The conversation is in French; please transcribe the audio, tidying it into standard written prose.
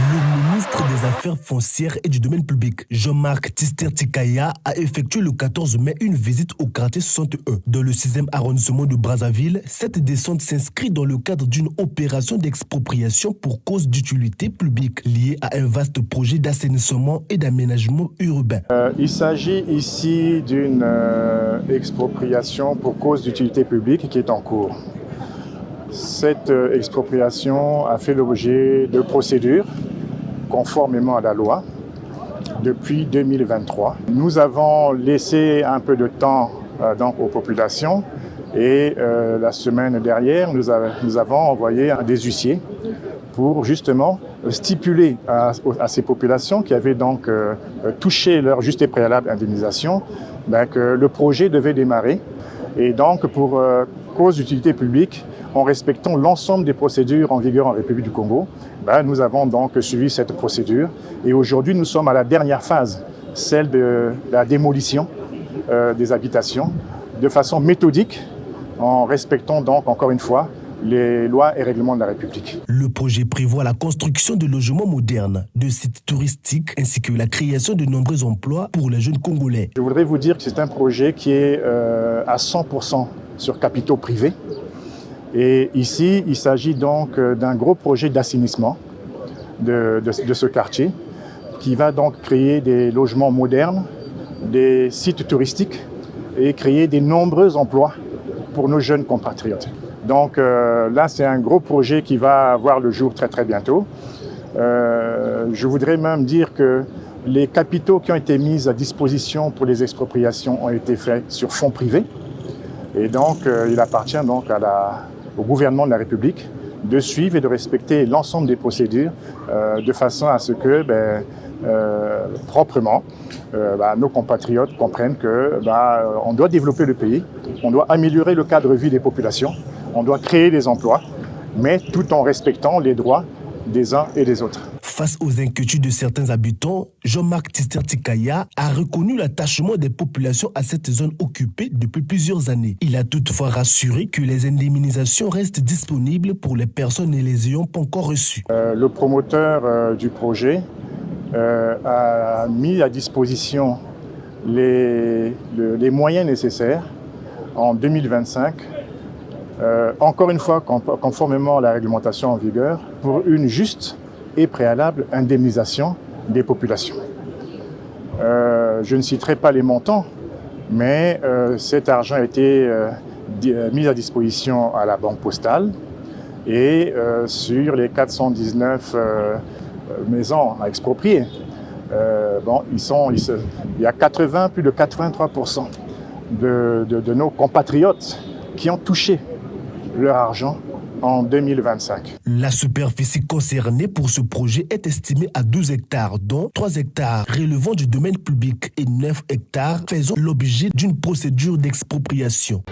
Le ministre des Affaires foncières et du domaine public, Jean-Marc Tister-Tikaya, a effectué le 14 mai une visite au quartier 61. Dans le 6e arrondissement de Brazzaville, cette descente s'inscrit dans le cadre d'une opération d'expropriation pour cause d'utilité publique liée à un vaste projet d'assainissement et d'aménagement urbain. Il s'agit ici d'une expropriation pour cause d'utilité publique qui est en cours. Cette expropriation a fait l'objet de procédures conformément à la loi depuis 2023. Nous avons laissé un peu de temps donc aux populations et la semaine dernière, nous avons envoyé des huissiers pour justement stipuler à ces populations qui avaient donc touché leur juste et préalable indemnisation que le projet devait démarrer. Et donc pour cause d'utilité publique, en respectant l'ensemble des procédures en vigueur en République du Congo, nous avons donc suivi cette procédure. Et aujourd'hui, nous sommes à la dernière phase, celle de la démolition des habitations, de façon méthodique, en respectant donc encore une fois les lois et règlements de la République. Le projet prévoit la construction de logements modernes, de sites touristiques ainsi que la création de nombreux emplois pour les jeunes Congolais. Je voudrais vous dire que c'est un projet qui est à 100% sur capitaux privés. Et ici, il s'agit donc d'un gros projet d'assainissement de ce quartier qui va donc créer des logements modernes, des sites touristiques et créer de nombreux emplois pour nos jeunes compatriotes. Donc là, c'est un gros projet qui va voir le jour très bientôt. Je voudrais même dire que les capitaux qui ont été mis à disposition pour les expropriations ont été faits sur fonds privés. Et donc, il appartient donc au gouvernement de la République de suivre et de respecter l'ensemble des procédures de façon à ce que, proprement, nos compatriotes comprennent qu'on doit développer le pays, on doit améliorer le cadre de vie des populations, on doit créer des emplois, mais tout en respectant les droits des uns et des autres. Face aux inquiétudes de certains habitants, Jean-Marc Tister-Tikaya a reconnu l'attachement des populations à cette zone occupée depuis plusieurs années. Il a toutefois rassuré que les indemnisations restent disponibles pour les personnes ne les ayant pas encore reçues. Le promoteur du projet a mis à disposition les moyens nécessaires en 2025, encore une fois conformément à la réglementation en vigueur, pour une juste et préalable indemnisation des populations. Je ne citerai pas les montants, mais cet argent a été mis à disposition à la Banque postale et sur les 419 maisons à exproprier. Il y a plus de 83% de nos compatriotes qui ont touché leur argent en 2025. La superficie concernée pour ce projet est estimée à 12 hectares, dont 3 hectares relevant du domaine public et 9 hectares faisant l'objet d'une procédure d'expropriation.